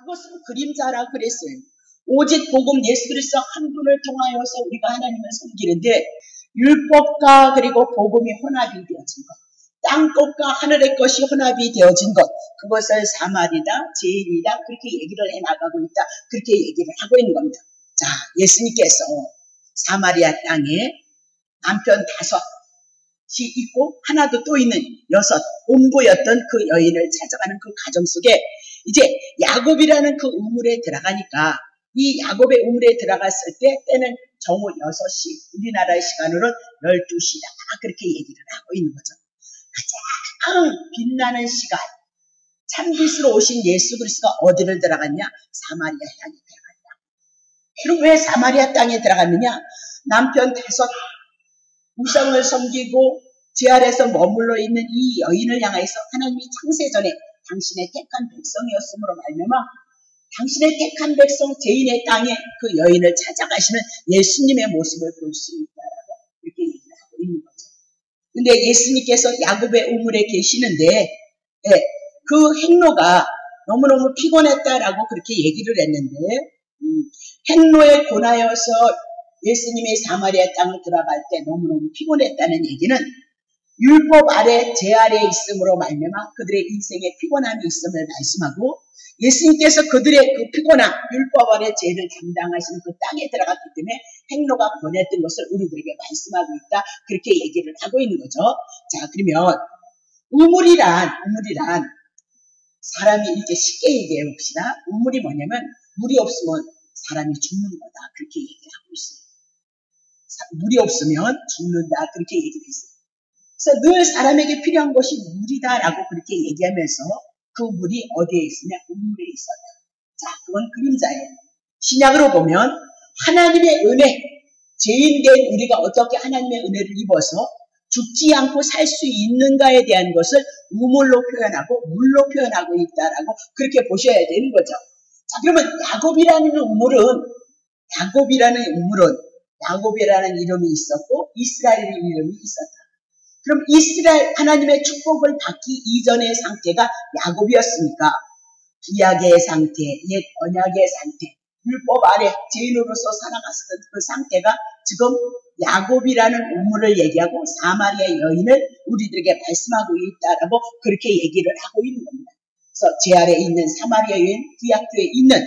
그것은 그림자라고 그랬어요. 오직 복음 예수 그리스도 한 분을 통하여서 우리가 하나님을 섬기는데 율법과 그리고 복음이 혼합이 되어진 것. 땅것과 하늘의 것이 혼합이 되어진 것. 그것을 사마리다, 제일이다 그렇게 얘기를 해나가고 있다. 그렇게 얘기를 하고 있는 겁니다. 자, 예수님께서 사마리아 땅에 남편 5이 있고 하나도 또 있는 6 음부였던 그 여인을 찾아가는 그 가정 속에 이제 야곱이라는 그 우물에 들어가니까 이 야곱의 우물에 들어갔을 때 때는 정오 6시 우리나라의 시간으로는 12시다 그렇게 얘기를 하고 있는 거죠. 가장 빛나는 시간 참빛으로 오신 예수 그리스도가 어디를 들어갔냐? 사마리아 땅에 들어갔다. 그럼 왜 사마리아 땅에 들어갔느냐? 남편 5 우상을 섬기고 제 아래에서 머물러 있는 이 여인을 향해서 하나님이 창세전에 당신의 택한 백성이었으므로 말미암아 당신의 택한 백성 죄인의 땅에 그 여인을 찾아가시는 예수님의 모습을 볼 수 있다라고 이렇게 얘기를 하고 있는 거죠. 근데 예수님께서 야곱의 우물에 계시는데 그 행로가 너무너무 피곤했다라고 그렇게 얘기를 했는데 행로에 고나여서 예수님이 사마리아 땅을 들어갈 때 너무너무 피곤했다는 얘기는 율법 아래 제 아래에 있음으로 말미암아 그들의 인생에 피곤함이 있음을 말씀하고 예수님께서 그들의 그 피곤함 율법 아래 죄를 담당하시는 그 땅에 들어갔기 때문에 행로가 권했던 것을 우리들에게 말씀하고 있다 그렇게 얘기를 하고 있는 거죠. 자, 그러면 우물이란 사람이 이렇게 쉽게 얘기해 봅시다. 우물이 뭐냐면 물이 없으면 사람이 죽는 거다 그렇게 얘기하고 있어요. 물이 없으면 죽는다 그렇게 얘기를 했어요. 그래서 늘 사람에게 필요한 것이 물이다라고 그렇게 얘기하면서 그 물이 어디에 있으냐? 우물에 있었다. 자, 그건 그림자예요. 신약으로 보면 하나님의 은혜, 죄인된 우리가 어떻게 하나님의 은혜를 입어서 죽지 않고 살 수 있는가에 대한 것을 우물로 표현하고 물로 표현하고 있다라고 그렇게 보셔야 되는 거죠. 자, 그러면 야곱이라는 이름이 있었고 이스라엘의 이름이 있었다. 그럼 이스라엘 하나님의 축복을 받기 이전의 상태가 야곱이었으니까 구약의 상태, 옛 언약의 상태, 율법 아래 죄인으로서 살아갔던 그 상태가 지금 야곱이라는 우물을 얘기하고 사마리아 여인을 우리들에게 말씀하고 있다라고 그렇게 얘기를 하고 있는 겁니다. 그래서 제 아래에 있는 사마리아 여인, 구약교에 있는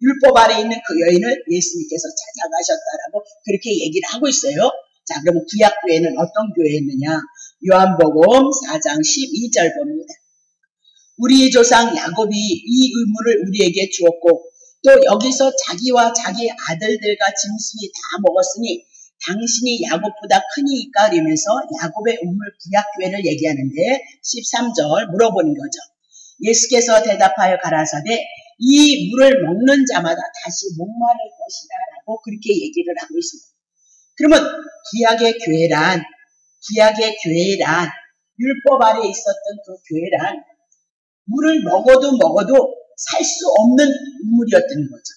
율법 아래 있는 그 여인을 예수님께서 찾아가셨다라고 그렇게 얘기를 하고 있어요. 자, 그러면 구약교회는 어떤 교회였느냐? 요한복음 4장 12절 봅니다. 우리 조상 야곱이 이 의무를 우리에게 주었고 또 여기서 자기와 자기 아들들과 짐승이 다 먹었으니 당신이 야곱보다 크니까 이러면서 야곱의 우물 구약교회를 얘기하는데 13절 물어보는 거죠. 예수께서 대답하여 가라사대 이 물을 먹는 자마다 다시 목마를 것이다 라고 그렇게 얘기를 하고 있습니다. 그러면 구약의 교회란 율법 아래 있었던 그 교회란 물을 먹어도 살 수 없는 우물이었던 거죠.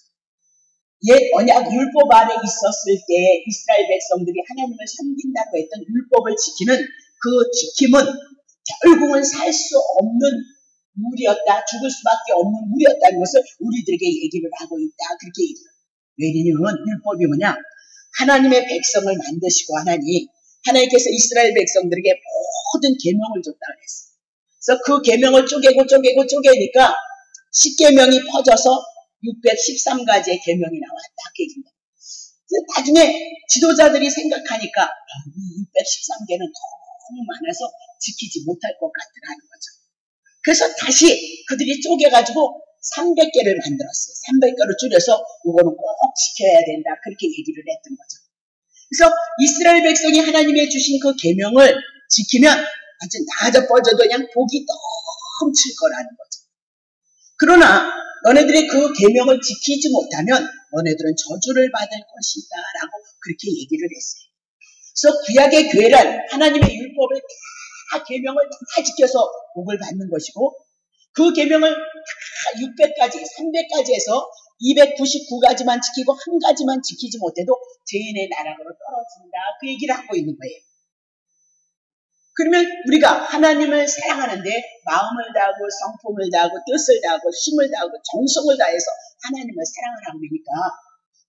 옛 언약 율법 아래 있었을 때 이스라엘 백성들이 하나님을 섬긴다고 했던 율법을 지키는 그 지킴은 결국은 살 수 없는 물이었다. 죽을 수밖에 없는 물이었다는 것을 우리들에게 얘기를 하고 있다. 그렇게 얘기를 해요. 왜냐하면 율법이 뭐냐? 하나님의 백성을 만드시고 하나님께서 이스라엘 백성들에게 모든 계명을 줬다고 했어요. 그래서 그 계명을 쪼개니까 10계명이 퍼져서 613가지의 계명이 나왔다. 그 얘기입니다. 나중에 지도자들이 생각하니까 이 613개는 너무 많아서 지키지 못할 것 같더라는 거죠. 그래서 다시 그들이 쪼개가지고 300개를 만들었어요. 300개로 줄여서 이거는 꼭 지켜야 된다. 그렇게 얘기를 했던 거죠. 그래서 이스라엘 백성이 하나님의 주신 그 계명을 지키면 아주 나아져 뻗어도 그냥 복이 넘칠 거라는 거죠. 그러나 너네들이 그 계명을 지키지 못하면 너네들은 저주를 받을 것이다 라고 그렇게 얘기를 했어요. 그래서 구약의 교회란 하나님의 율법을 다 계명을 다 지켜서 복을 받는 것이고 그 계명을 다 600가지, 300가지 해서 299가지만 지키고 한 가지만 지키지 못해도 죄인의 나락으로 떨어진다. 그 얘기를 하고 있는 거예요. 그러면 우리가 하나님을 사랑하는데 마음을 다하고 성품을 다하고 뜻을 다하고 힘을 다하고 정성을 다해서 하나님을 사랑을 하고 그러니까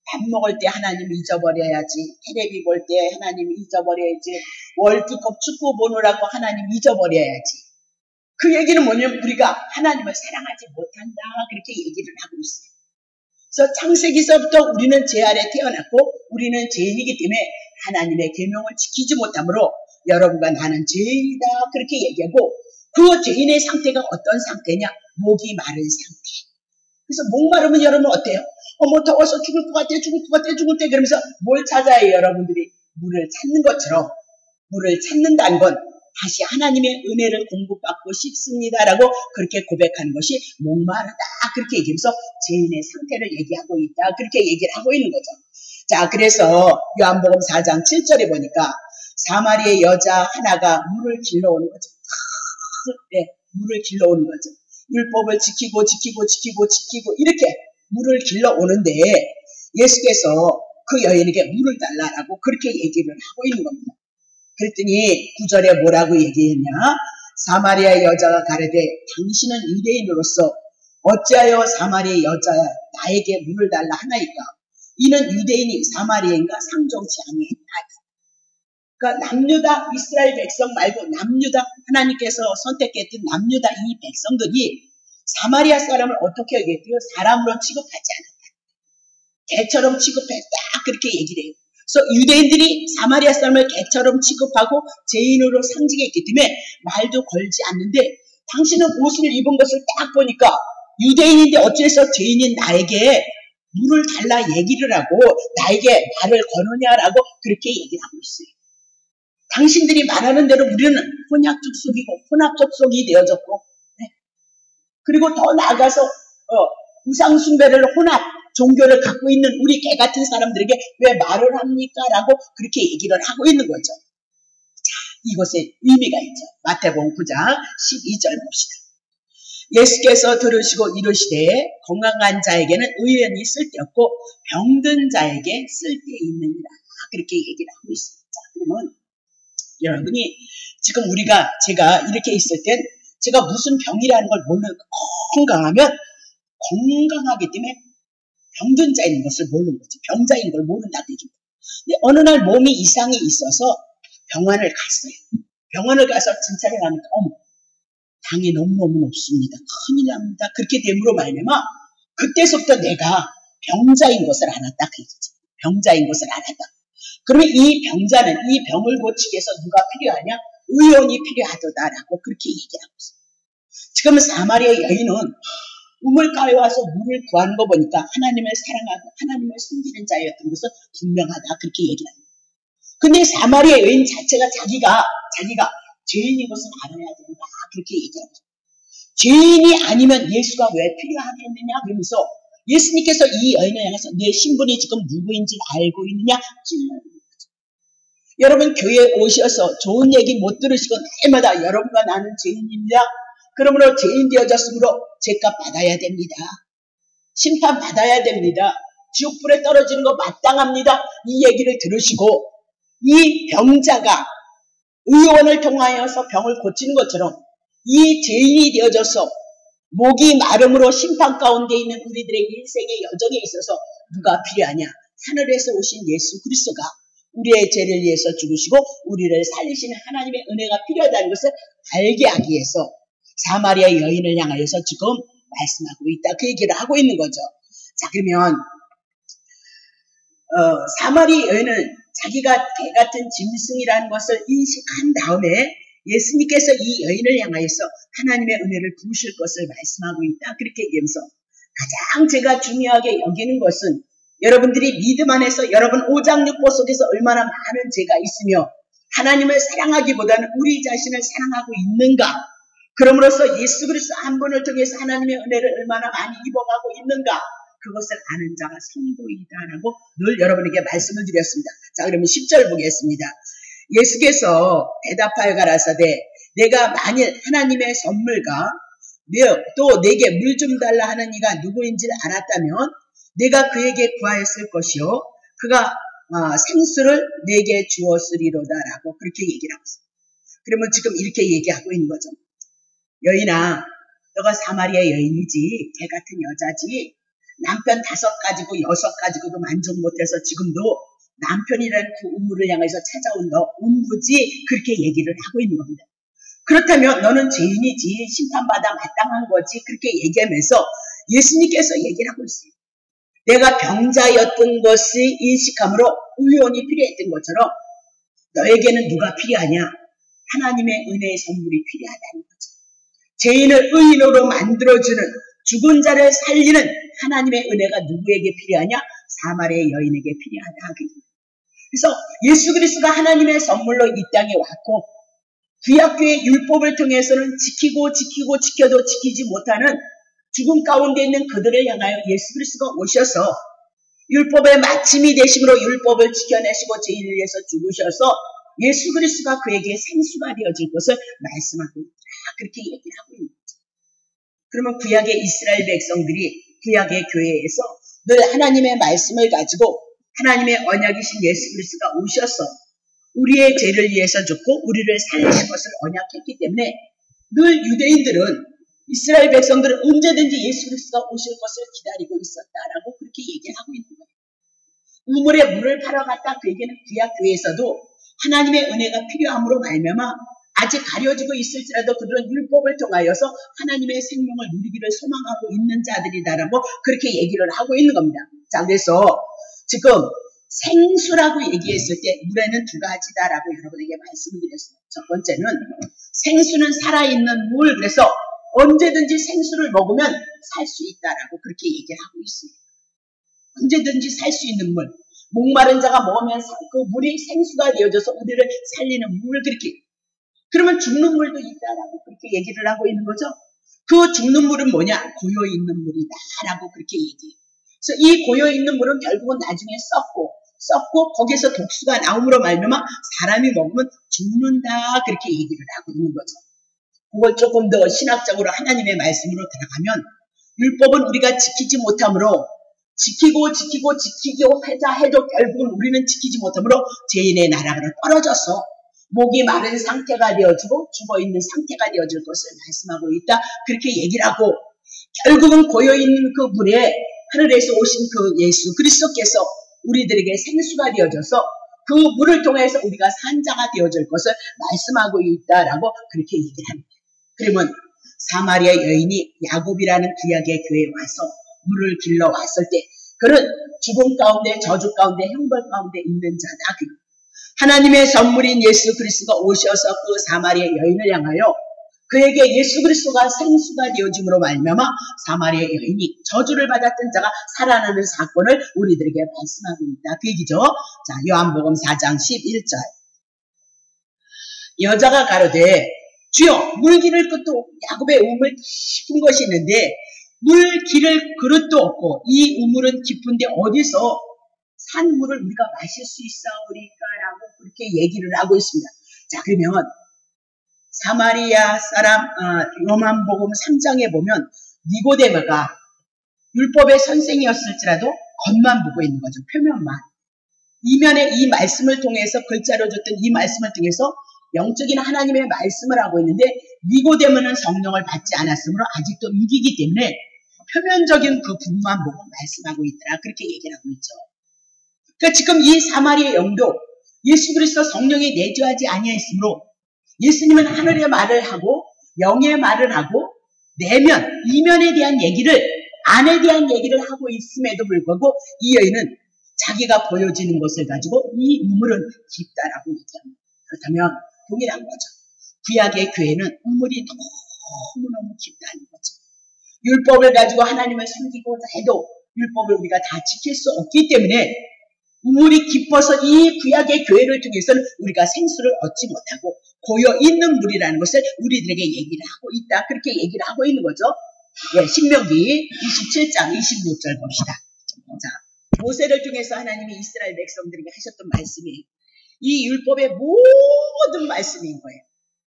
밥 먹을 때 하나님 잊어버려야지, 텔레비 볼 때 하나님 잊어버려야지, 월드컵 축구 보느라고 하나님 잊어버려야지. 그 얘기는 뭐냐면 우리가 하나님을 사랑하지 못한다 그렇게 얘기를 하고 있어요. 그래서 창세기서부터 우리는 죄 아래 태어났고 우리는 죄인이기 때문에 하나님의 계명을 지키지 못하므로 여러분과 나는 죄인이다 그렇게 얘기하고 그 죄인의 상태가 어떤 상태냐? 목이 마른 상태. 그래서 목 마르면 여러분 어때요? 어머 더워서 죽을 것 같아 그러면서 뭘 찾아요 여러분들이? 물을 찾는 것처럼 물을 찾는다는 건 다시 하나님의 은혜를 공급받고 싶습니다라고 그렇게 고백하는 것이 목마르다 그렇게 얘기하면서 죄인의 상태를 얘기하고 있다 그렇게 얘기를 하고 있는 거죠. 자 그래서 요한복음 4장 7절에 보니까 사마리아의 여자 하나가 물을 길러오는 거죠. 네, 물을 길러오는 거죠. 율법을 지키고 이렇게 물을 길러오는데 예수께서 그 여인에게 물을 달라라고 그렇게 얘기를 하고 있는 겁니다. 그랬더니 9절에 뭐라고 얘기했냐? 사마리아 여자가 가르되 당신은 유대인으로서 어찌하여 사마리아 여자야 나에게 물을 달라 하나이까? 이는 유대인이 사마리아인가 상종치 아니했다. 그러니까 남유다 이스라엘 백성 말고 남유다 하나님께서 선택했던 남유다 이 백성들이 사마리아 사람을 어떻게 얘기했대요? 사람으로 취급하지 않았다. 개처럼 취급했다. 그렇게 얘기를 해요. 그래서 유대인들이 사마리아 사람을 개처럼 취급하고 죄인으로 상징했기 때문에 말도 걸지 않는데 당신은 옷을 입은 것을 딱 보니까 유대인인데 어째서 죄인인 나에게 물을 달라 얘기를 하고 나에게 말을 거느냐라고 그렇게 얘기를 하고 있어요. 당신들이 말하는 대로 우리는 혼약적 속이고 혼합적 속이 되어졌고 네. 그리고 더 나아가서 우상숭배를 혼합 종교를 갖고 있는 우리 개 같은 사람들에게 왜 말을 합니까? 라고 그렇게 얘기를 하고 있는 거죠. 자, 이것에 의미가 있죠. 마태복음 9장 12절 봅시다. 예수께서 들으시고 이르시되 건강한 자에게는 의연히 쓸데없고 병든 자에게 쓸데있느니라. 그렇게 얘기를 하고 있습니다. 자, 그러면 여러분이 지금 제가 이렇게 있을 땐 제가 무슨 병이라는 걸 모르는 건강하면 건강하기 때문에 병든 자인 것을 모르는 거죠. 병자인 걸 모른다는 얘기입니다. 근데 어느 날 몸이 이상이 있어서 병원을 갔어요. 병원을 가서 진찰을 하니까 당이 너무너무 높습니다. 큰일 납니다. 그렇게 됨으로 말미암아 그때서부터 내가 병자인 것을 알았다. 그 얘기죠. 병자인 것을 알았다. 그러면 이 병자는 이 병을 고치기 위해서 누가 필요하냐? 의원이 필요하다라고 그렇게 얘기하고 있어요. 지금 사마리아 여인은 우물가에 와서 물을 구하는 거 보니까 하나님을 사랑하고 하나님을 숨기는 자였던 것은 분명하다. 그렇게 얘기합니다. 근데 사마리아 여인 자체가 자기가 죄인인 것을 알아야 된다. 그렇게 얘기합니다. 죄인이 아니면 예수가 왜 필요하겠느냐? 그러면서 예수님께서 이 여인을 향해서 내 신분이 지금 누구인지 알고 있느냐? 찔러는 거죠. 여러분 교회에 오셔서 좋은 얘기 못 들으시고 날마다 여러분과 나는 죄인입니다. 그러므로 죄인 되어졌으므로 죄값 받아야 됩니다. 심판 받아야 됩니다. 지옥불에 떨어지는 거 마땅합니다. 이 얘기를 들으시고 이 병자가 의원을 통하여서 병을 고치는 것처럼 이 죄인이 되어져서 목이 마름으로 심판 가운데 있는 우리들의 인생의 여정에 있어서 누가 필요하냐? 하늘에서 오신 예수 그리스도가 우리의 죄를 위해서 죽으시고 우리를 살리시는 하나님의 은혜가 필요하다는 것을 알게 하기 위해서 사마리아 여인을 향하여서 지금 말씀하고 있다. 그 얘기를 하고 있는 거죠. 자, 그러면 사마리아 여인은 자기가 개 같은 짐승이라는 것을 인식한 다음에 예수님께서 이 여인을 향하여서 하나님의 은혜를 부으실 것을 말씀하고 있다. 그렇게 얘기하면서 가장 제가 중요하게 여기는 것은 여러분들이 믿음 안에서 여러분 오장육부 속에서 얼마나 많은 죄가 있으며 하나님을 사랑하기보다는 우리 자신을 사랑하고 있는가? 그럼으로써 예수 그리스도 한 분을 통해서 하나님의 은혜를 얼마나 많이 입어가고 있는가? 그것을 아는 자가 성도이다라고 늘 여러분에게 말씀을 드렸습니다. 자, 그러면 10절 보겠습니다. 예수께서 대답하여 가라사대 내가 만일 하나님의 선물과 또 내게 물 좀 달라 하는 이가 누구인지를 알았다면 내가 그에게 구하였을 것이요 그가 생수를 내게 주었으리로다라고 그렇게 얘기를 하고 있습니다. 그러면 지금 이렇게 얘기하고 있는 거죠. 여인아, 너가 사마리아 여인이지, 개 같은 여자지, 남편 5가지고 6가지고도 만족 못해서 지금도 남편이라는 그 우물을 향해서 찾아온 너 음부지, 그렇게 얘기를 하고 있는 겁니다. 그렇다면 너는 죄인이지, 심판받아 마땅한 거지, 그렇게 얘기하면서 예수님께서 얘기를 하고 있어요. 내가 병자였던 것을 인식함으로 의원이 필요했던 것처럼 너에게는 누가 필요하냐? 하나님의 은혜의 선물이 필요하다는 거죠. 죄인을 의인으로 만들어주는, 죽은 자를 살리는 하나님의 은혜가 누구에게 필요하냐? 사마리아 여인에게 필요하다. 그래서 예수 그리스도가 하나님의 선물로 이 땅에 왔고, 구약교의 율법을 통해서는 지켜도 지키지 못하는 죽음 가운데 있는 그들을 향하여 예수 그리스도가 오셔서 율법의 마침이 되심으로 율법을 지켜내시고 죄인을 위해서 죽으셔서 예수 그리스도가 그에게 생수가 되어질 것을 말씀하고 있다. 그렇게 얘기를 하고 있는 거죠. 그러면 구약의 이스라엘 백성들이 구약의 교회에서 늘 하나님의 말씀을 가지고 하나님의 언약이신 예수 그리스도가 오셔서 우리의 죄를 위해서 죽고 우리를 살리실 것을 언약했기 때문에 늘 유대인들은, 이스라엘 백성들은 언제든지 예수 그리스도가 오실 것을 기다리고 있었다라고 그렇게 얘기를 하고 있는 거예요. 우물에 물을 팔아갔다, 그 얘기는 구약 교회에서도 하나님의 은혜가 필요함으로 말미암아 아직 가려지고 있을지라도 그들은 율법을 통하여서 하나님의 생명을 누리기를 소망하고 있는 자들이다라고 그렇게 얘기를 하고 있는 겁니다. 자, 그래서 지금 생수라고 얘기했을 때 물에는 2가지다라고 여러분에게 말씀을 드렸어요. 첫 번째는 생수는 살아있는 물, 그래서 언제든지 생수를 먹으면 살 수 있다라고 그렇게 얘기를 하고 있습니다. 언제든지 살 수 있는 물, 목마른 자가 먹으면 그 물이 생수가 되어져서 우리를 살리는 물, 그렇게. 그러면 죽는 물도 있다라고 그렇게 얘기를 하고 있는 거죠. 그 죽는 물은 뭐냐? 고여있는 물이다라고 그렇게 얘기해요. 그래서 이 고여있는 물은 결국은 나중에 썩고 거기에서 독수가 나옴으로 말미암아 사람이 먹으면 죽는다, 그렇게 얘기를 하고 있는 거죠. 그걸 조금 더 신학적으로 하나님의 말씀으로 들어가면 율법은 우리가 지키지 못함으로 지키고 하자 해도 결국은 우리는 지키지 못함으로 죄인의 나라로 떨어져서 목이 마른 상태가 되어지고 죽어있는 상태가 되어질 것을 말씀하고 있다, 그렇게 얘기를 하고, 결국은 고여있는 그 물에 하늘에서 오신 그 예수 그리스도께서 우리들에게 생수가 되어져서 그 물을 통해서 우리가 산자가 되어질 것을 말씀하고 있다라고 그렇게 얘기를 합니다. 그러면 사마리아 여인이 야곱이라는 구약의 교회에 와서 물을 길러 왔을 때 그는 죽음 가운데, 저주 가운데, 형벌 가운데 있는 자다. 하나님의 선물인 예수 그리스도가 오셔서 그 사마리아 여인을 향하여 그에게 예수 그리스도가 생수가 되어짐으로 말미암아 사마리아 여인이 저주를 받았던 자가 살아나는 사건을 우리들에게 말씀하고 있다, 그 얘기죠. 자, 요한복음 4장 11절. 여자가 가로되 주여, 물 기를 것도 야곱의 우물 깊은 것이 있는데 물 기를 그릇도 없고 이 우물은 깊은데 어디서 산 물을 우리가 마실 수 있사오리까라고 그렇게 얘기를 하고 있습니다. 자, 그러면 사마리아 사람 요한복음 3장에 보면 니고데모가 율법의 선생이었을지라도 겉만 보고 있는 거죠. 표면만. 이면에 이 말씀을 통해서, 글자로 줬던 이 말씀을 통해서 영적인 하나님의 말씀을 하고 있는데 니고데모는 성령을 받지 않았으므로 아직도 육이기 때문에 표면적인 그 부분만 보고 말씀하고 있더라, 그렇게 얘기를 하고 있죠. 그러니까 지금 이 사마리아 영도 예수 그리스도 성령이 내주하지 아니하였으므로 예수님은 하늘의 말을 하고 영의 말을 하고 내면, 이면에 대한 얘기를, 안에 대한 얘기를 하고 있음에도 불구하고 이 여인은 자기가 보여지는 것을 가지고 이 우물은 깊다라고 얘기합니다. 그렇다면 동일한 거죠. 구약의 교회는 우물이 너무너무 깊다는 거죠. 율법을 가지고 하나님을 섬기고자 해도 율법을 우리가 다 지킬 수 없기 때문에 우물이 깊어서 이 구약의 교회를 통해서는 우리가 생수를 얻지 못하고 고여있는 물이라는 것을 우리들에게 얘기를 하고 있다, 그렇게 얘기를 하고 있는 거죠. 예, 신명기 27장 26절 봅시다. 자, 모세를 통해서 하나님이 이스라엘 백성들에게 하셨던 말씀이 이 율법의 모든 말씀인 거예요.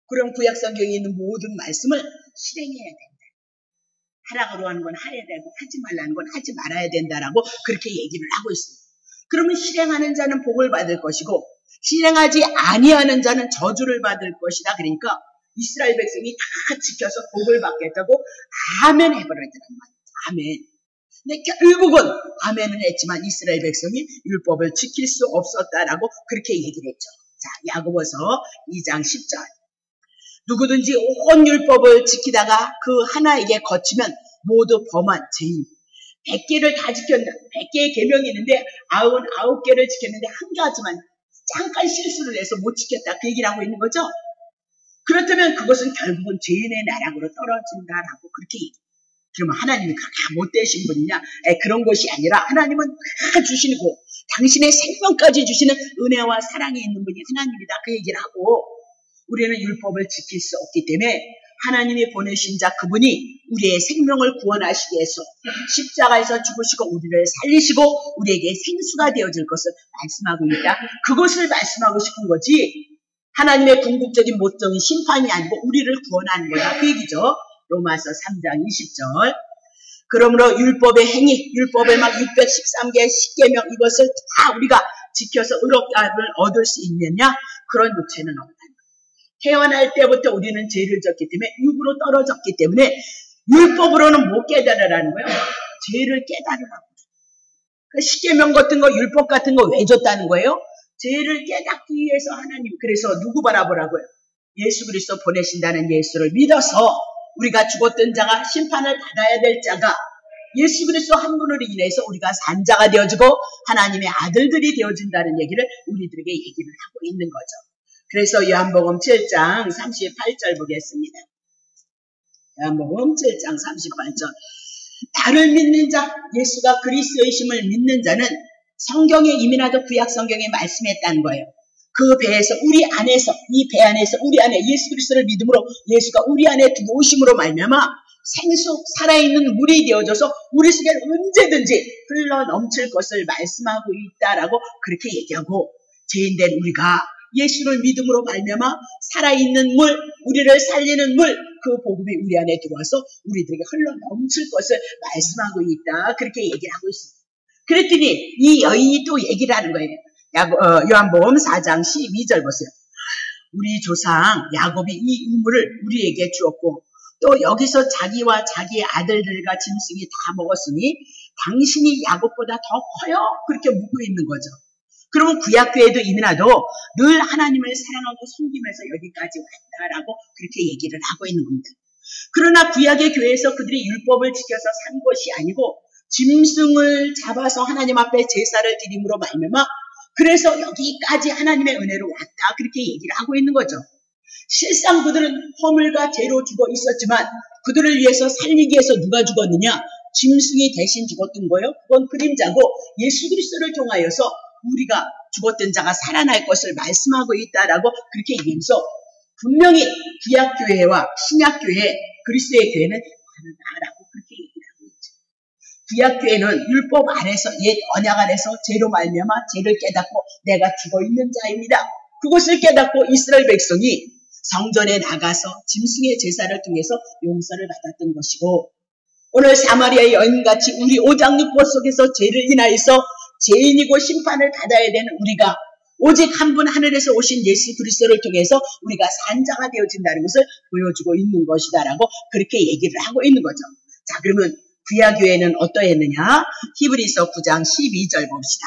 그럼 구약 성경에 있는 모든 말씀을 실행해야 된다. 하라고 하는 건 해야 되고 하지 말라는 건 하지 말아야 된다라고 그렇게 얘기를 하고 있습니다. 그러면 실행하는 자는 복을 받을 것이고 실행하지 아니하는 자는 저주를 받을 것이다. 그러니까 이스라엘 백성이 다 지켜서 복을 받겠다고 아멘 해버리더란 말이에요. 아멘. 근데 결국은 아멘은 했지만 이스라엘 백성이 율법을 지킬 수 없었다라고 그렇게 얘기를 했죠. 자, 야고보서 2장 10절. 누구든지 온 율법을 지키다가 그 하나에게 거치면 모두 범한 죄인. 100개를 다 지켰는데 100개의 계명이 있는데 99개를 지켰는데 한 가지만 잠깐 실수를 해서 못 지켰다. 그 얘기를 하고 있는 거죠. 그렇다면 그것은 결국은 죄인의 나락으로 떨어진다라고 그렇게 얘기해요. 그러면 하나님이 못되신 분이냐? 그런 것이 아니라 하나님은 다 주시고 당신의 생명까지 주시는 은혜와 사랑이 있는 분이 하나님이다. 그 얘기를 하고 우리는 율법을 지킬 수 없기 때문에 하나님이 보내신 자 그분이 우리의 생명을 구원하시기 위해서 십자가에서 죽으시고 우리를 살리시고 우리에게 생수가 되어질 것을 말씀하고 있다. 그것을 말씀하고 싶은 거지 하나님의 궁극적인 목적인 심판이 아니고 우리를 구원하는 거다. 그 얘기죠. 로마서 3장 20절. 그러므로 율법의 행위, 율법의 막 613개 10계명 이것을 다 우리가 지켜서 의롭다를 얻을 수 있느냐? 그런 육체는 없다. 태어날 때부터 우리는 죄를 졌기 때문에 육으로 떨어졌기 때문에 율법으로는 못 깨달으라는 거예요. 죄를 깨달으라고. 그 10계명 같은 거, 율법 같은 거 왜 줬다는 거예요? 죄를 깨닫기 위해서 하나님. 그래서 누구 바라보라고요? 예수 그리스도 보내신다는 예수를 믿어서 우리가 죽었던 자가 심판을 받아야 될 자가 예수 그리스도 한 분으로 인해서 우리가 산 자가 되어지고 하나님의 아들들이 되어진다는 얘기를 우리들에게 얘기를 하고 있는 거죠. 그래서 요한복음 7장 38절 보겠습니다. 요한복음 7장 38절. 나를 믿는 자, 예수가 그리스도이심을 믿는 자는 성경에 이민하도 구약 성경에 말씀했다는 거예요. 그 배에서 우리 안에서 이 배 안에서 우리 안에 예수 그리스도를 믿음으로 예수가 우리 안에 들어오심으로 말미암아 생수 살아있는 물이 되어져서 우리 속에 언제든지 흘러 넘칠 것을 말씀하고 있다라고 그렇게 얘기하고 죄인된 우리가 예수를 믿음으로 말미암아 살아있는 물, 우리를 살리는 물, 그 복음이 우리 안에 들어와서 우리들에게 흘러 넘칠 것을 말씀하고 있다. 그렇게 얘기를 하고 있습니다. 그랬더니 이 여인이 또 얘기를 하는 거예요. 요한복음 4장 12절 보세요. 우리 조상 야곱이 이 우물을 우리에게 주었고 또 여기서 자기와 자기의 아들들과 짐승이 다 먹었으니 당신이 야곱보다 더 커요. 그렇게 묻고 있는 거죠. 그러면 구약교회도 이민아도 늘 하나님을 사랑하고 섬기면서 여기까지 왔다라고 그렇게 얘기를 하고 있는 겁니다. 그러나 구약의 교회에서 그들이 율법을 지켜서 산 것이 아니고 짐승을 잡아서 하나님 앞에 제사를 드림으로 말미암아 그래서 여기까지 하나님의 은혜로 왔다. 그렇게 얘기를 하고 있는 거죠. 실상 그들은 허물과 죄로 죽어 있었지만 그들을 위해서 살리기 위해서 누가 죽었느냐? 짐승이 대신 죽었던 거예요. 그건 그림자고 예수 그리스도를 통하여서 우리가 죽었던 자가 살아날 것을 말씀하고 있다라고 그렇게 얘기하면서 분명히 구약교회와 신약교회, 그리스도의 교회는 다르다라고 그렇게 얘기를 하고 있죠. 구약교회는 율법 아래서 옛 언약 아래서 죄로 말미암아 죄를 깨닫고 내가 죽어있는 자입니다. 그것을 깨닫고 이스라엘 백성이 성전에 나가서 짐승의 제사를 통해서 용서를 받았던 것이고 오늘 사마리아의 여인같이 우리 오장육부 속에서 죄를 인하여서 죄인이고 심판을 받아야 되는 우리가 오직 한 분 하늘에서 오신 예수 그리스도를 통해서 우리가 산자가 되어진다는 것을 보여주고 있는 것이다라고 그렇게 얘기를 하고 있는 거죠. 자, 그러면 구약교회는 어떠했느냐? 히브리서 9장 12절 봅시다.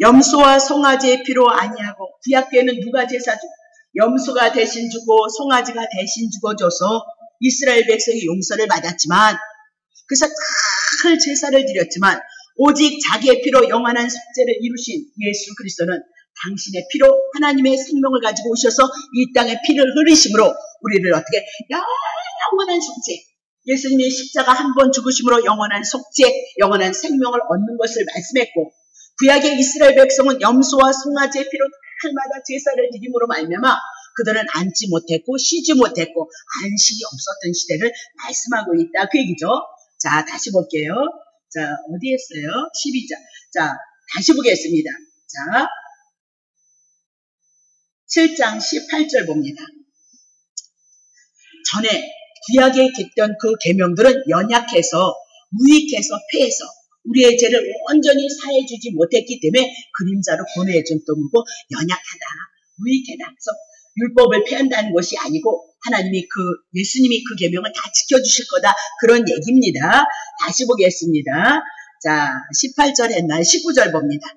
염소와 송아지의 피로 아니하고 구약교회는 누가 제사 주고 염소가 대신 주고 송아지가 대신 죽어줘서 이스라엘 백성이 용서를 받았지만 그래서 큰 제사를 드렸지만 오직 자기의 피로 영원한 속죄를 이루신 예수 그리스도는 당신의 피로 하나님의 생명을 가지고 오셔서 이 땅에 피를 흘리심으로 우리를 어떻게 영원한 속죄 예수님의 십자가 한 번 죽으심으로 영원한 속죄 영원한 생명을 얻는 것을 말씀했고 구약의 이스라엘 백성은 염소와 송아지의 피로 날마다 제사를 드림으로 말미암아 그들은 앉지 못했고 쉬지 못했고 안식이 없었던 시대를 말씀하고 있다. 그 얘기죠. 자, 다시 볼게요. 자, 어디에 있어요? 12절. 자, 다시 보겠습니다. 자, 7장 18절 봅니다. 전에 구약에 깃던 그 계명들은 연약해서 무익해서 폐해서 우리의 죄를 온전히 사해주지 못했기 때문에 그림자로 보내준 또무고 연약하다, 무익하다. 그래서 율법을 폐한다는 것이 아니고 하나님이 예수님이 그 계명을 다 지켜주실 거다. 그런 얘기입니다. 다시 보겠습니다. 자, 18절 했나요? 19절 봅니다.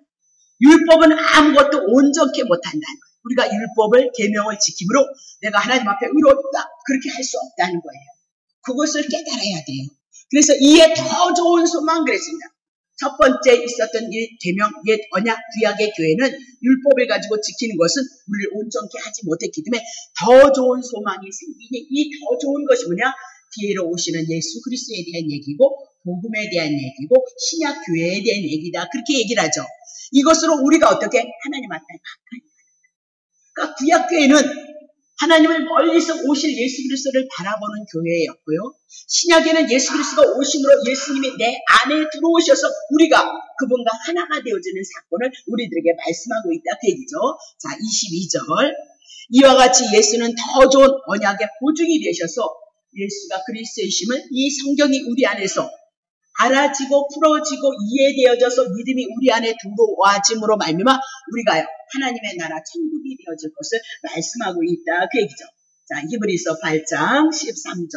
율법은 아무것도 온전케 못한다는 거예요. 우리가 율법을 계명을 지킴으로 내가 하나님 앞에 의롭다. 그렇게 할 수 없다는 거예요. 그것을 깨달아야 돼요. 그래서 이에 더 좋은 소망 그랬습니다. 첫 번째 있었던 이 계명, 옛 언약, 구약의 교회는 율법을 가지고 지키는 것은 우리를 온전케 하지 못했기 때문에 더 좋은 소망이 생기니 이 더 좋은 것이 뭐냐? 뒤로 오시는 예수 그리스도에 대한 얘기고 복음에 대한 얘기고 신약 교회에 대한 얘기다. 그렇게 얘기를 하죠. 이것으로 우리가 어떻게 하나님 앞에 가까이 가는. 그러니까 구약 교회는 하나님을 멀리서 오실 예수 그리스도를 바라보는 교회였고요. 신약에는 예수 그리스도가 오심으로 예수님이 내 안에 들어오셔서 우리가 그분과 하나가 되어지는 사건을 우리들에게 말씀하고 있다. 그 얘기죠. 자, 22절. 이와 같이 예수는 더 좋은 언약의 보증이 되셔서 예수가 그리스도이심을 이 성경이 우리 안에서 알아지고 풀어지고 이해되어져서 믿음이 우리 안에 들어와짐으로 말미암아 우리가 하나님의 나라 천국이 되어질 것을 말씀하고 있다. 그 얘기죠. 자, 히브리서 8장 13절.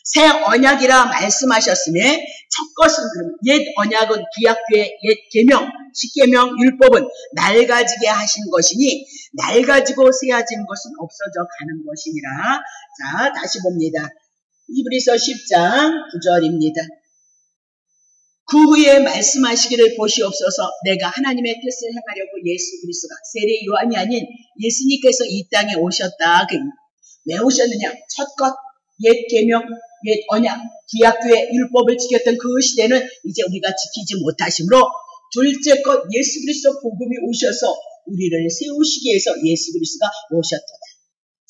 새 언약이라 말씀하셨음에 첫 것은 옛 언약은 구약교의 옛 계명, 십계명, 율법은 낡아지게 하신 것이니 낡아지고 새어진 것은 없어져 가는 것이니라. 자, 다시 봅니다. 히브리서 10장 9절입니다. 그 후에 말씀하시기를 보시옵소서. 내가 하나님의 뜻을 행하려고 예수 그리스도가 세례 요한이 아닌 예수님께서 이 땅에 오셨다. 왜 오셨느냐? 첫 것, 옛 계명, 옛 언약, 구약교의 율법을 지켰던 그 시대는 이제 우리가 지키지 못하시므로 둘째 것 예수 그리스도 복음이 오셔서 우리를 세우시기 위해서 예수 그리스도가 오셨다.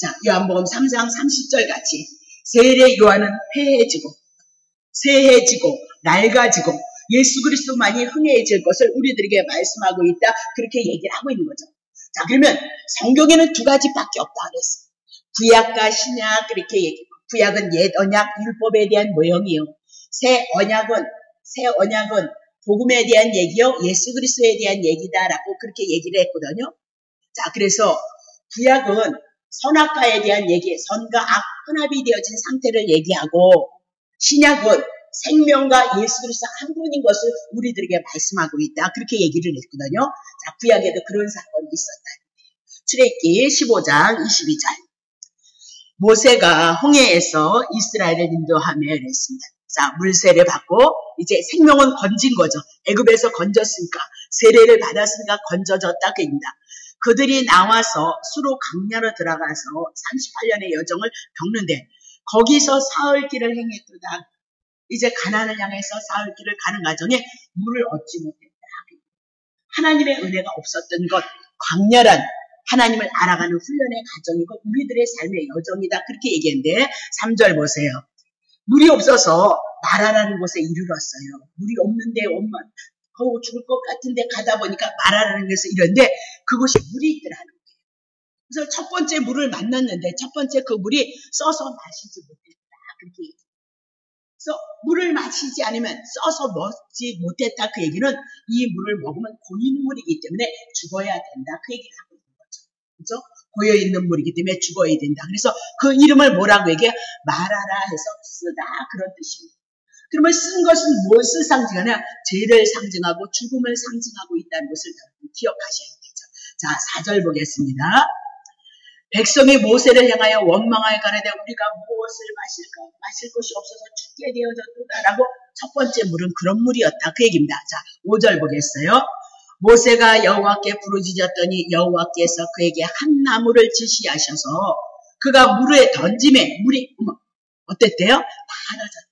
자, 요한복음 3장 30절 같이 세례 요한은 폐해지고 새해지고 낡아지고 예수 그리스도만이 흥해질 것을 우리들에게 말씀하고 있다. 그렇게 얘기를 하고 있는 거죠. 자, 그러면 성경에는 두 가지밖에 없다 그랬어요. 구약과 신약 그렇게 얘기하고 구약은 옛 언약 율법에 대한 모형이요. 새 언약은 복음에 대한 얘기요. 예수 그리스도에 대한 얘기다라고 그렇게 얘기를 했거든요. 자, 그래서 구약은 선악과에 대한 얘기, 선과 악 혼합이 되어진 상태를 얘기하고 신약은 생명과 예수 그리스도 한 분인 것을 우리들에게 말씀하고 있다. 그렇게 얘기를 했거든요. 자, 구약에도 그런 사건이 있었다. 출애굽기 15장 22절. 모세가 홍해에서 이스라엘을 인도하며 그랬습니다. 자, 물세례 받고 이제 생명은 건진 거죠. 애굽에서 건졌으니까 세례를 받았으니까 건져졌다. 그입니다. 그들이 나와서 수로 강야로 들어가서 38년의 여정을 겪는데 거기서 사흘길을 행했도다. 이제 가나안을 향해서 사흘길을 가는 과정에 물을 얻지 못했다. 하나님의 은혜가 없었던 것, 광렬한 하나님을 알아가는 훈련의 과정이고 우리들의 삶의 여정이다. 그렇게 얘기했는데 3절 보세요. 물이 없어서 마라라는 곳에 이르렀어요. 물이 없는데 죽을 것 같은데 가다 보니까 마라라는 곳에 이르는데 그곳이 물이 있더라는 거예요. 그래서 첫 번째 물을 만났는데 첫 번째 그 물이 써서 마시지 못했다. 그렇게 얘기해요. 그래서 물을 마시지 않으면 써서 먹지 못했다. 그 얘기는 이 물을 먹으면 고인물이기 때문에 죽어야 된다. 그 얘기를 하고 있는 거죠. 그죠? 고여있는 물이기 때문에 죽어야 된다. 그래서 그 이름을 뭐라고 얘기해? 마라라 해서 쓰다. 그런 뜻입니다. 그러면 쓴 것은 무엇을 상징하냐? 죄를 상징하고 죽음을 상징하고 있다는 것을 기억하셔야 되죠. 자, 4절 보겠습니다. 백성이 모세를 향하여 원망하여 가라되 우리가 무엇을 마실까? 마실 것이 없어서 죽게 되어졌도다라고 첫 번째 물은 그런 물이었다. 그 얘기입니다. 자, 5절 보겠어요. 모세가 여호와께 부르짖었더니 여호와께서 그에게 한 나무를 지시하셔서 그가 물에 던짐에 물이 어땠대요? 달아졌다.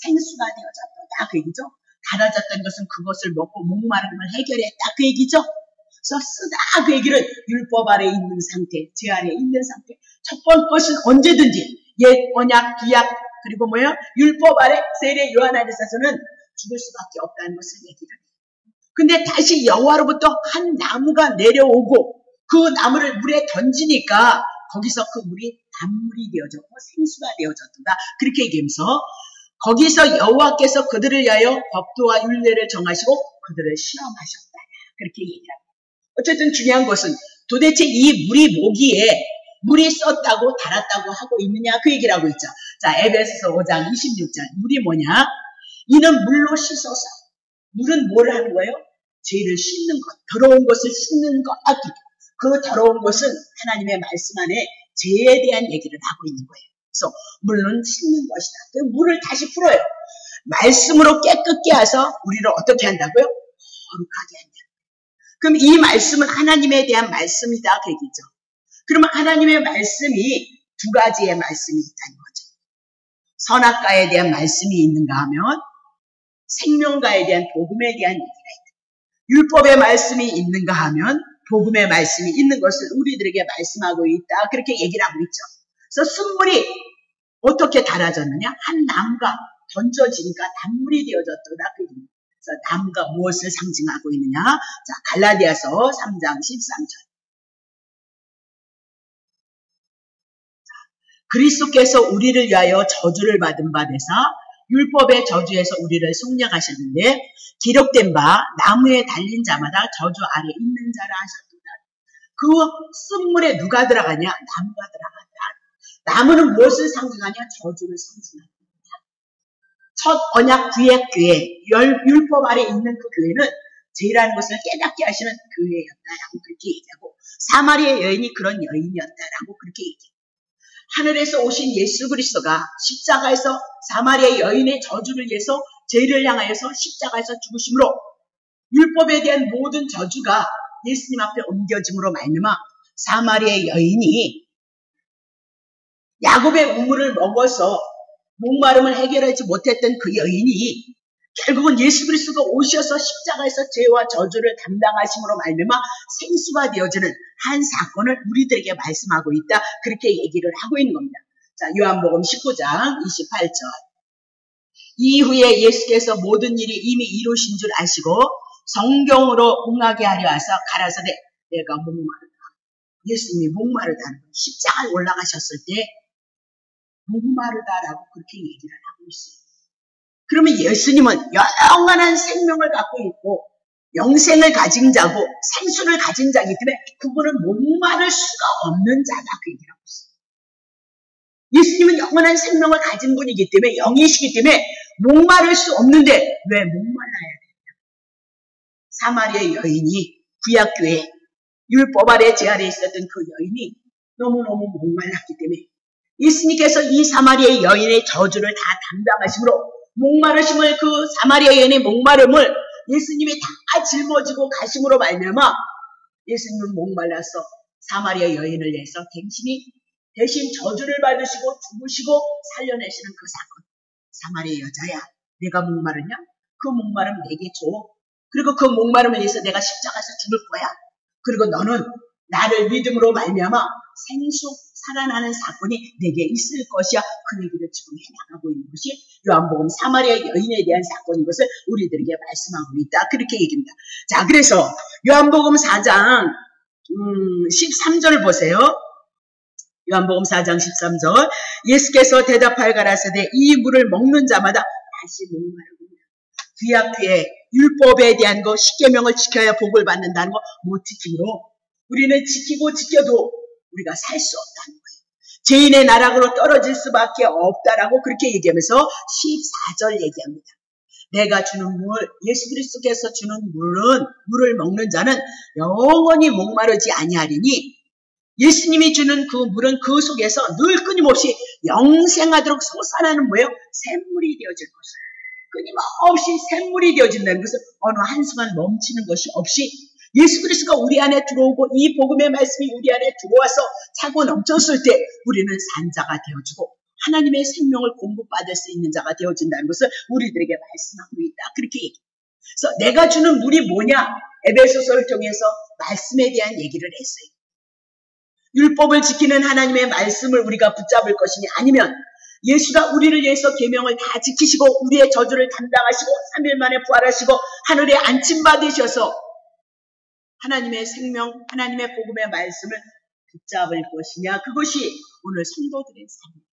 생수가 되어졌다. 그 얘기죠. 달아졌다는 것은 그것을 먹고 목마름을 해결했다. 그 얘기죠. 그래서 쓰다 그 얘기를 율법 아래 있는 상태, 죄 아래 있는 상태. 첫 번째 것은 언제든지 옛 언약, 구약 그리고 율법 아래 세례 요한 안에서는 죽을 수밖에 없다는 것을 얘기를 해요. 근데 다시 여호와로부터 한 나무가 내려오고 그 나무를 물에 던지니까 거기서 그 물이 단물이 되어졌고 생수가 되어졌다. 그렇게 얘기하면서 거기서 여호와께서 그들을 위하여 법도와 율례를 정하시고 그들을 시험하셨다. 그렇게 얘기합니다. 어쨌든 중요한 것은 도대체 이 물이 뭐기에 물이 썼다고 달았다고 하고 있느냐 그 얘기를 하고 있죠. 자, 에베소서 5장 26절. 물이 뭐냐? 이는 물로 씻어서. 물은 뭘 하는 거예요? 죄를 씻는 것, 더러운 것을 씻는 것. 그 더러운 것은 하나님의 말씀 안에 죄에 대한 얘기를 하고 있는 거예요. 그래서 물은 씻는 것이다. 그 물을 다시 풀어요. 말씀으로 깨끗게 해서 우리를 어떻게 한다고요? 거룩하게 한다. 그럼 이 말씀은 하나님에 대한 말씀이다 그 얘기죠. 그러면 하나님의 말씀이 두 가지의 말씀이 있다는 거죠. 선악과에 대한 말씀이 있는가 하면 생명과에 대한 복음에 대한 얘기가 있다. 율법의 말씀이 있는가 하면 복음의 말씀이 있는 것을 우리들에게 말씀하고 있다. 그렇게 얘기를 하고 있죠. 그래서 순물이 어떻게 달아졌느냐? 한 나무가 던져지니까 단물이 되어졌다. 그래서 나무가 무엇을 상징하고 있느냐? 자, 갈라디아서 3장 13절. 그리스도께서 우리를 위하여 저주를 받은 바 되사 율법의 저주에서 우리를 속량하셨는데 기록된 바 나무에 달린 자마다 저주 아래 있는 자라 하셨도다. 그 쓴물에 누가 들어가냐? 나무가 들어간다. 나무는 무엇을 상징하냐? 저주를 상징한다. 첫 언약 구약 교회, 율법 아래 있는 그 교회는 죄라는 것을 깨닫게 하시는 교회였다라고 그렇게 얘기하고 사마리아 여인이 그런 여인이었다라고 그렇게 얘기해요. 하늘에서 오신 예수 그리스도가 십자가에서 사마리아 여인의 저주를 위해서 죄를 향하여서 십자가에서 죽으심으로 율법에 대한 모든 저주가 예수님 앞에 옮겨짐으로 말미암아 사마리아 여인이 야곱의 우물을 먹어서 목마름을 해결하지 못했던 그 여인이 결국은 예수 그리스도가 오셔서 십자가에서 죄와 저주를 담당하심으로 말미암아 생수가 되어지는 한 사건을 우리들에게 말씀하고 있다. 그렇게 얘기를 하고 있는 겁니다. 자, 요한복음 19장 28절. 이후에 예수께서 모든 일이 이미 이루신 줄 아시고 성경으로 응하게 하려 하사 가라사대 내가 목마르다. 예수님이 목마르다는 거. 십자가에 올라가셨을 때 목마르다라고 그렇게 얘기를 하고 있어요. 그러면 예수님은 영원한 생명을 갖고 있고 영생을 가진 자고 생수를 가진 자이기 때문에 그분은 목마를 수가 없는 자다 그 얘기를 하고 있어요. 예수님은 영원한 생명을 가진 분이기 때문에 영이시기 때문에 목마를 수 없는데 왜 목말라야 되냐? 사마리아 여인이 구약교회 율법 아래 제 아래 있었던 그 여인이 너무너무 목말랐기 때문에 예수님께서 이 사마리아 여인의 저주를 다 담당하심으로 목마르심을 그 사마리아 여인의 목마름을 예수님이 다 짊어지고 가심으로 말미암아 예수님은 목말라서 사마리아 여인을 위해서 당신이 대신 저주를 받으시고 죽으시고 살려내시는 그 사건. 사마리아 여자야, 내가 목마르냐? 그 목마름 내게 줘. 그리고 그 목마름을 위해서 내가 십자가에서 죽을 거야. 그리고 너는 나를 믿음으로 말미암아 생수 살아나는 사건이 내게 있을 것이야. 그 얘기를 지금 해나가고 있는 것이 요한복음 사마리아 여인에 대한 사건인 것을 우리들에게 말씀하고 있다. 그렇게 얘기합니다. 자, 그래서 요한복음 4장 13절 보세요. 요한복음 4장 13절. 예수께서 대답하여 가라사대 이 물을 먹는 자마다 다시 목마르구나. 구약교회 율법에 대한 거 십계명을 지켜야 복을 받는다는 거 못 지킴으로 우리는 지키고 지켜도 우리가 살 수 없다는 거예요. 죄인의 나락으로 떨어질 수밖에 없다라고 그렇게 얘기하면서 14절 얘기합니다. 내가 주는 물, 예수 그리스도께서 주는 물을 먹는 자는 영원히 목마르지 아니하리니 예수님이 주는 그 물은 그 속에서 늘 끊임없이 영생하도록 솟아나는 뭐예요? 샘물이 되어질 것이에요. 끊임없이 샘물이 되어진다는 것은 어느 한순간 멈추는 것이 없이 예수 그리스도가 우리 안에 들어오고 이 복음의 말씀이 우리 안에 들어와서 차고 넘쳤을 때 우리는 산자가 되어주고 하나님의 생명을 공급받을 수 있는 자가 되어진다는 것을 우리들에게 말씀하고 있다. 그렇게 얘기해요. 그래서 내가 주는 물이 뭐냐? 에베소서를 통해서 말씀에 대한 얘기를 했어요. 율법을 지키는 하나님의 말씀을 우리가 붙잡을 것이니 아니면 예수가 우리를 위해서 계명을 다 지키시고 우리의 저주를 담당하시고 3일 만에 부활하시고 하늘에 안침받으셔서 하나님의 생명, 하나님의 복음의 말씀을 붙잡을 것이냐. 그것이 오늘 성도들의 삶입니다.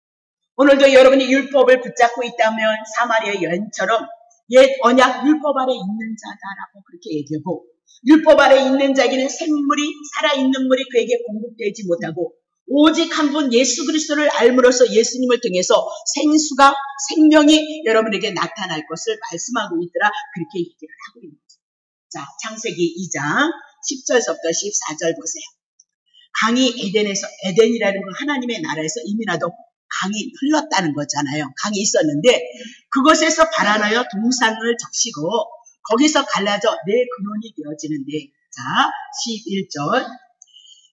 오늘도 여러분이 율법을 붙잡고 있다면 사마리아 여인처럼 옛 언약 율법 아래 있는 자다라고 그렇게 얘기하고, 율법 아래 있는 자에게는 생물이, 살아있는 물이 그에게 공급되지 못하고 오직 한 분 예수 그리스도를 알므로써 예수님을 통해서 생명이 여러분에게 나타날 것을 말씀하고 있더라, 그렇게 얘기를 하고 있는 거죠. 자, 창세기 2장 10절서부터 14절 보세요. 강이 에덴이라는 건 하나님의 나라에서 이미 나도 강이 흘렀다는 거잖아요. 강이 있었는데 그것에서 발안하여 동산을 적시고 거기서 갈라져 내 근원이 되어지는데, 자 11절,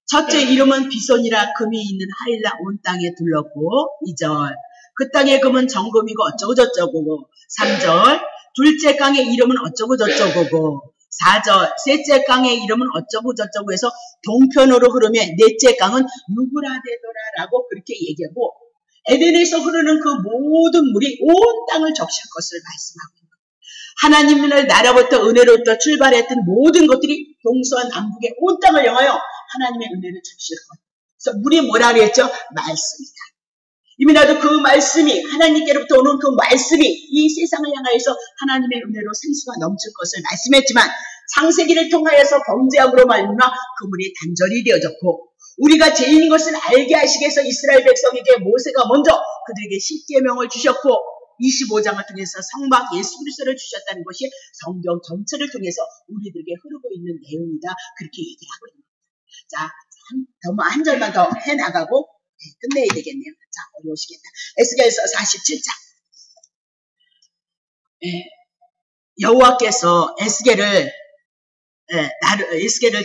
첫째 이름은 비손이라 금이 있는 하일라 온 땅에 둘렀고, 2절 그 땅의 금은 정금이고 어쩌고 저쩌고, 3절 둘째 강의 이름은 어쩌고 저쩌고, 4절 셋째 강의 이름은 어쩌고 저쩌고 해서 동편으로 흐르며 넷째 강은 유브라데도라라고 그렇게 얘기하고, 에덴에서 흐르는 그 모든 물이 온 땅을 적실 것을 말씀하고, 하나님의 나라부터 은혜로부터 출발했던 모든 것들이 동서남북의 온 땅을 향하여 하나님의 은혜를 적실 것. 그래서 물이 뭐라 그랬죠? 말씀이다. 이미 나도 그 말씀이, 하나님께로부터 오는 그 말씀이 이 세상을 향하여서 하나님의 은혜로 생수가 넘칠 것을 말씀했지만, 창세기를 통하여서 범죄함으로 말미암아 그 물이 단절이 되어졌고, 우리가 죄인인 것을 알게 하시기 위해서 이스라엘 백성에게 모세가 먼저 그들에게 십계명을 주셨고 25장을 통해서 성막 예수 그리스도를 주셨다는 것이 성경 전체를 통해서 우리들에게 흐르고 있는 내용이다, 그렇게 얘기하고 있는 겁니다. 자, 한 절만 더 해나가고 끝내야 되겠네요. 자, 어려우시겠다. 에스겔서 47장. 여호와께서 에스겔을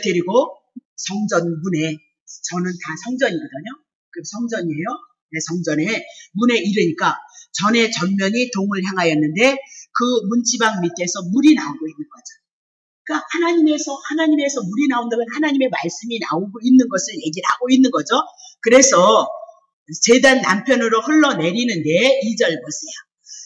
데리고 성전 문에, 저는 다 성전이거든요. 그 성전이에요. 네, 성전에 문에 이르니까 전에 전면이 동을 향하였는데 그 문지방 밑에서 물이 나오고 있는 거죠. 그러니까 하나님에서 물이 나온다면 하나님의 말씀이 나오고 있는 것을 얘기를 하고 있는 거죠. 그래서 제단 남편으로 흘러내리는데 2절 보세요.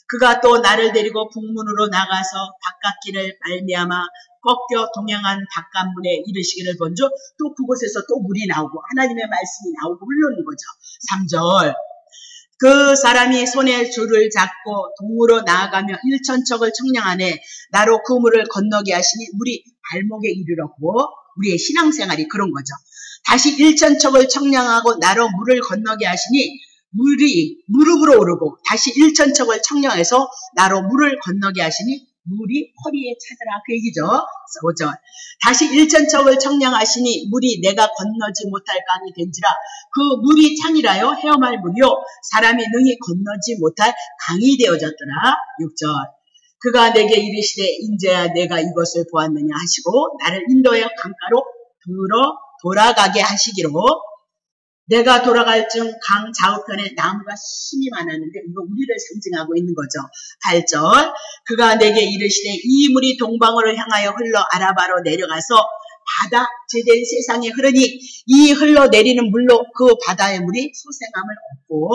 그가 또 나를 데리고 북문으로 나가서 바깥길을 말미암아 꺾여 동양한 바깥문에 이르시기를 본즉 또 그곳에서 또 물이 나오고 하나님의 말씀이 나오고 흘러오는 거죠. 3절 그 사람이 손에 줄을 잡고 동으로 나아가며 일천척을 청량하네 나로 그 물을 건너게 하시니 물이 발목에 이르렀고, 우리의 신앙생활이 그런 거죠. 다시 일천척을 청량하고 나로 물을 건너게 하시니 물이 무릎으로 오르고 다시 일천척을 청량해서 나로 물을 건너게 하시니 물이 허리에 차더라, 그 얘기죠. 5절 다시 일천척을 청량하시니 물이 내가 건너지 못할 강이 된지라 그 물이 창이라요 헤엄할 물이요 사람이 능히 건너지 못할 강이 되어졌더라. 6절 그가 내게 이르시되 인제야 내가 이것을 보았느냐 하시고 나를 인도하여 강가로 돌아가게 하시기로, 내가 돌아갈 중 강 좌우편에 나무가 심이 많았는데 이거 우리를 상징하고 있는 거죠. 8절 그가 내게 이르시되 이 물이 동방으로 향하여 흘러 아라바로 내려가서 바다 제된 세상에 흐르니 이 흘러내리는 물로 그 바다의 물이 소생함을 얻고,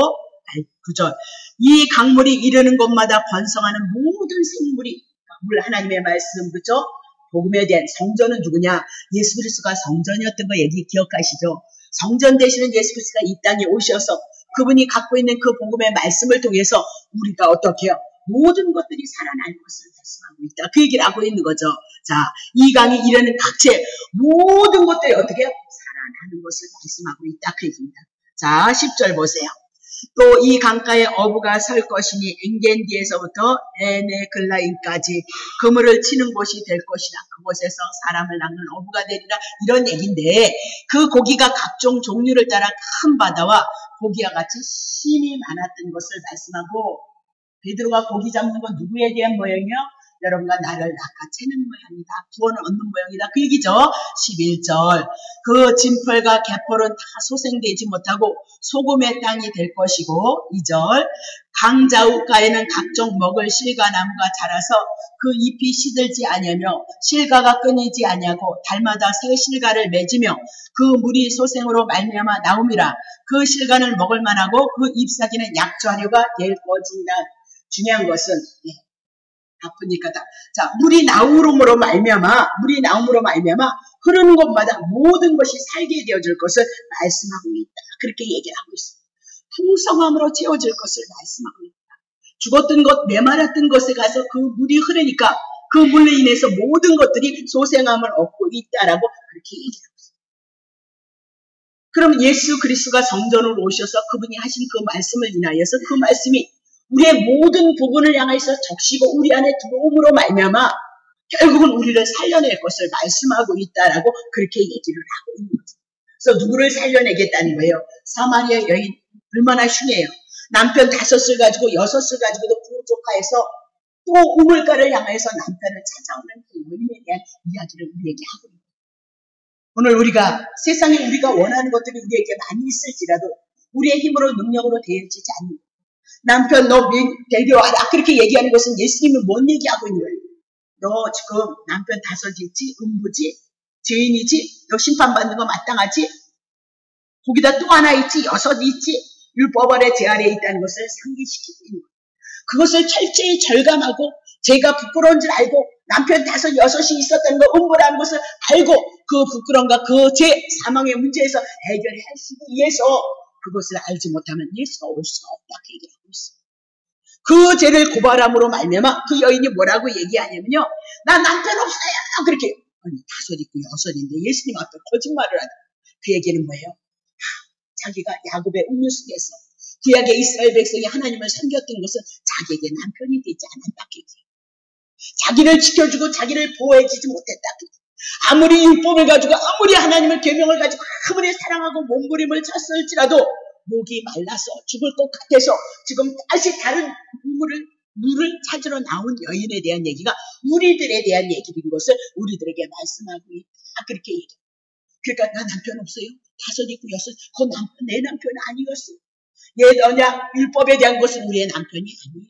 9절 이 강물이 이르는 곳마다 번성하는 모든 생물이, 물 하나님의 말씀, 그죠? 복음에 대한 성전은 누구냐? 예수 그리스도가 성전이었던 거 얘기 기억하시죠? 성전 되시는 예수 그리스도가 이 땅에 오셔서 그분이 갖고 있는 그 복음의 말씀을 통해서 우리가 어떻게 해요? 모든 것들이 살아날 것을 말씀하고 있다, 그 얘기를 하고 있는 거죠. 자, 이 강이 이르는 각체 모든 것들이 어떻게 해요? 살아나는 것을 말씀하고 있다, 그 얘기입니다. 자, 10절 보세요. 또 이 강가에 어부가 설 것이니 엔겐디에서부터 에네글라인까지 그물을 치는 곳이 될 것이다. 그곳에서 사람을 낚는 어부가 되리라, 이런 얘기인데 그 고기가 각종 종류를 따라 큰 바다와 고기와 같이 심이 많았던 것을 말씀하고, 베드로가 고기 잡는 건 누구에 대한 모양이요? 여러분과 나를 낚아채는 모양이다, 구원을 얻는 모양이다, 그 얘기죠. 11절 그 진펄과 개펄은 다 소생되지 못하고 소금의 땅이 될 것이고, 2절 강 좌우가에는 각종 먹을 실과나무가 자라서 그 잎이 시들지 아니하며 실과가 끊이지 아니하고 달마다 새 실과를 맺으며 그 물이 소생으로 말미암아 나옴이라. 그 실과는 먹을 만하고 그 잎사귀는 약주하류가 될 것이니라. 중요한 것은 아프니까 다. 자, 물이 나옴으로 말미암아 흐르는 곳마다 모든 것이 살게 되어질 것을 말씀하고 있다, 그렇게 얘기를 하고 있습니다. 풍성함으로 채워질 것을 말씀하고 있다. 죽었던 것, 메마랐던 것에 가서 그 물이 흐르니까 그 물로 인해서 모든 것들이 소생함을 얻고 있다라고 그렇게 얘기하고 있습니다. 그럼 예수 그리스도가 성전으로 오셔서 그분이 하신 그 말씀을 인하여서 그 말씀이 우리의 모든 부분을 향해서 적시고 우리 안에 들어옴으로 말미암아 결국은 우리를 살려낼 것을 말씀하고 있다라고 그렇게 얘기를 하고 있는 거죠. 그래서 누구를 살려내겠다는 거예요. 사마리아 여인 얼마나 흉해요. 남편 5을 가지고 6을 가지고도 부족하여서 또 우물가를 향해서 남편을 찾아오는 그 여인에 대한 이야기를 우리에게 하고 있는 거예요. 오늘 우리가 세상에 우리가 원하는 것들이 우리에게 많이 있을지라도 우리의 힘으로 능력으로 되어지지 않는 거예요. 남편 너 데려와라 그렇게 얘기하는 것은 예수님은 뭔 얘기하고 있는 거예요. 너 지금 남편 5이지 음부지 죄인이지 너 심판받는 거 마땅하지 거기다 또 하나 있지 6 있지 율법 아래 제 아래에 있다는 것을 상기시키고 있는 거예요. 그것을 철저히 절감하고 제가 부끄러운 줄 알고 남편 5, 6이 있었다는 거 음부라는 것을 알고 그 부끄러움과 그 죄 사망의 문제에서 해결하시기 위해서 그것을 알지 못하면 예수가 올 수가 없다 그 얘기하고 있어요. 그 죄를 고발함으로 말미암아 그 여인이 뭐라고 얘기하냐면요. 나 남편 없어요. 그렇게 아니 5 있고 6인데 예수님 앞에 거짓말을 하다. 그 얘기는 뭐예요? 자기가 야곱의 운명 속에서 구약의 이스라엘 백성이 하나님을 섬겼던 것은 자기에게 남편이 되지 않았다. 자기를 지켜주고 자기를 보호해주지 못했다. 아무리 율법을 가지고 아무리 하나님의 계명을 가지고 아무리 사랑하고 몸부림을 쳤을지라도 목이 말라서 죽을 것 같아서 지금 다시 다른 물을 찾으러 나온 여인에 대한 얘기가 우리들에 대한 얘기인 것을 우리들에게 말씀하고 있다. 그렇게 얘기해요. 그러니까 나 남편 없어요. 5 있고 6, 내 남편은 아니었어요. 얘 너냐? 율법에 대한 것은 우리의 남편이 아니에요.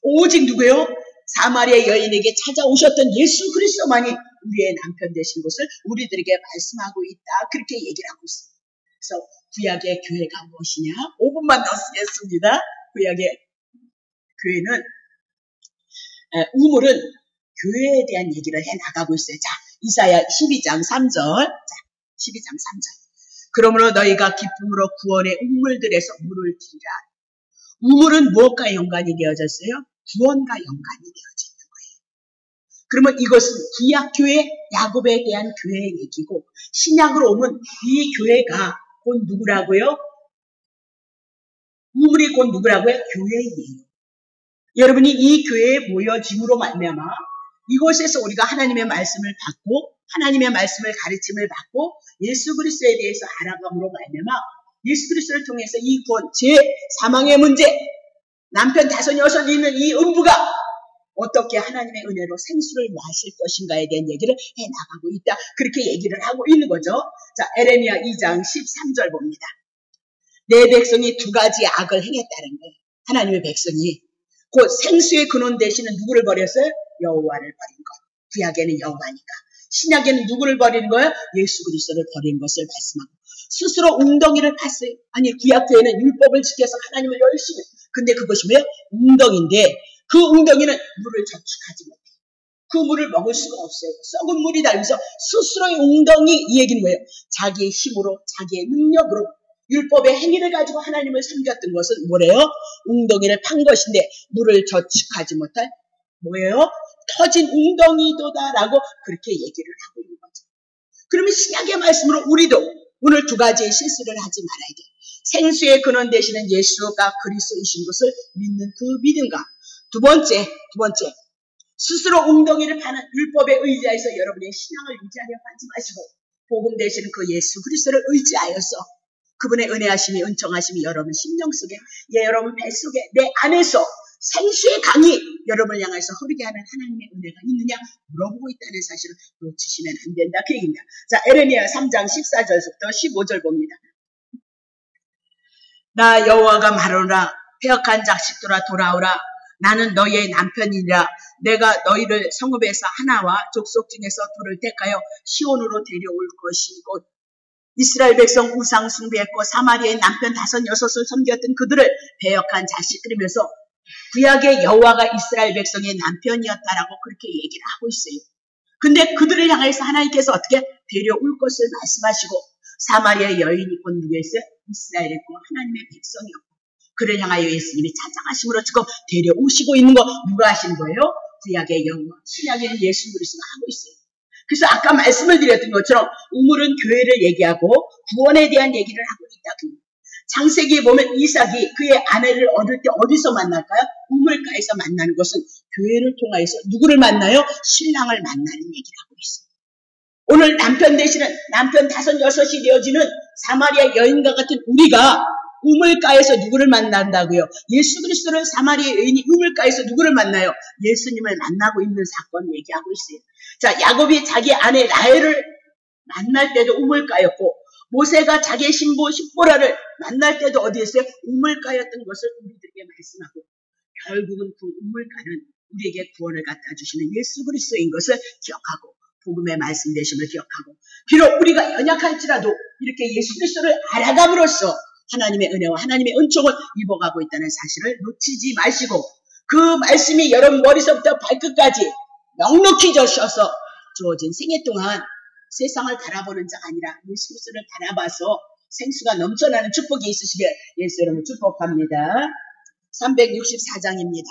오직 누구예요? 사마리아 여인에게 찾아오셨던 예수 그리스도만이 우리의 남편 되신 것을 우리들에게 말씀하고 있다. 그렇게 얘기를 하고 있습니다. 그래서 구약의 교회가 무엇이냐? 5분만 더 쓰겠습니다. 구약의 교회는 우물은 교회에 대한 얘기를 해나가고 있어요. 자, 이사야 12장 3절. 자, 12장 3절. 그러므로 너희가 기쁨으로 구원의 우물들에서 물을 들이라. 우물은 무엇과 연관이 되어졌어요? 구원과 연관이 되어져 있는 거예요. 그러면 이것은 구약교회, 야곱에 대한 교회의 얘기고 신약으로 오면 이 교회가 곧 누구라고요? 우물이 곧 누구라고요? 교회예요. 여러분이 이 교회에 모여짐으로 말미암아 이곳에서 우리가 하나님의 말씀을 받고 하나님의 말씀을 가르침을 받고 예수 그리스도에 대해서 알아감으로 말미암아 예수 그리스도를 통해서 이 구원, 죄, 사망의 문제, 남편 5, 6 있는 이 음부가 어떻게 하나님의 은혜로 생수를 마실 것인가에 대한 얘기를 해나가고 있다. 그렇게 얘기를 하고 있는 거죠. 자, 에레미야 2장 13절 봅니다. 내 백성이 2가지 악을 행했다는 거예요. 하나님의 백성이 곧 생수의 근원 대신에 누구를 버렸어요? 여호와를 버린 것. 구약에는 여호와니까. 신약에는 누구를 버리는 거예요? 예수 그리스도를 버리는 것을 말씀하고 스스로 웅덩이를 팠어요. 아니 구약교회는 율법을 지켜서 하나님을 열심히 근데 그것이 뭐예요? 웅덩이인데 그 웅덩이는 물을 저축하지 못해요. 그 물을 먹을 수가 없어요. 썩은 물이 달면서 스스로의 웅덩이 이 얘기는 뭐예요? 자기의 힘으로 자기의 능력으로 율법의 행위를 가지고 하나님을 섬겼던 것은 뭐래요? 웅덩이를 판 것인데 물을 저축하지 못할 뭐예요? 터진 웅덩이도다라고 그렇게 얘기를 하고 있는 거죠. 그러면 신약의 말씀으로 우리도 오늘 2가지의 실수를 하지 말아야 돼요. 생수의 근원 되시는 예수가 그리스도이신 것을 믿는 그 믿음과 두 번째 스스로 웅덩이를 파는 율법에 의지하여서 여러분의 신앙을 유지하려고 하지 마시고 복음 되시는 그 예수 그리스도를 의지하여서 그분의 은혜하심이 은총하심이 여러분 심령 속에 여러분 뱃속에 내 안에서 생수의 강이 여러분을 향해서 흐르게 하는 하나님의 은혜가 있느냐 물어보고 있다는 사실을 놓치시면 안 된다. 그 얘기입니다. 자, 에레미야 3장 14절부터 15절 봅니다. 나 여호와가 말하노라 패역한 자식들아 돌아오라 나는 너희의 남편이라 내가 너희를 성읍에서 하나와 족속 중에서 둘을 택하여 시온으로 데려올 것이고 이스라엘 백성 우상 숭배했고 사마리아의 남편 5, 6을 섬겼던 그들을 배역한 자식들이면서 구약의 여호와가 이스라엘 백성의 남편이었다라고 그렇게 얘기를 하고 있어요. 근데 그들을 향해서 하나님께서 어떻게 데려올 것을 말씀하시고 사마리아 여인이 곧 누구였어요? 이스라엘이었고 하나님의 백성이었고 그를 향하여 예수님이 찾아가심으로 지금 데려오시고 있는 거 누가 하신 거예요? 구약의 영광, 신약의 예수 그리스도가 하고 있어요. 그래서 아까 말씀을 드렸던 것처럼 우물은 교회를 얘기하고 구원에 대한 얘기를 하고 있다. 창세기에 보면 이삭이 그의 아내를 얻을 때 어디서 만날까요? 우물가에서 만나는 것은 교회를 통하여서 누구를 만나요? 신랑을 만나는 얘기를 하고 있어요. 오늘 남편 되시는 남편 5, 6이 되어지는 사마리아 여인과 같은 우리가 우물가에서 누구를 만난다고요? 예수 그리스도를 사마리아 여인이 우물가에서 누구를 만나요? 예수님을 만나고 있는 사건 얘기하고 있어요. 자, 야곱이 자기 아내 라헬을 만날 때도 우물가였고 모세가 자기의 신부 십보라를 만날 때도 어디였어요? 우물가였던 것을 우리들에게 말씀하고 결국은 그 우물가는 우리에게 구원을 갖다 주시는 예수 그리스도인 것을 기억하고 복음의 말씀 되심을 기억하고 비록 우리가 연약할지라도 이렇게 예수 그리스도를 알아감으로써 하나님의 은혜와 하나님의 은총을 입어가고 있다는 사실을 놓치지 마시고 그 말씀이 여러분 머리서부터 발끝까지 넉넉히 져셔서 주어진 생애 동안 세상을 바라보는 자가 아니라 예수 그리스도를 바라봐서 생수가 넘쳐나는 축복이 있으시길 예수 여러분 축복합니다. 364장입니다.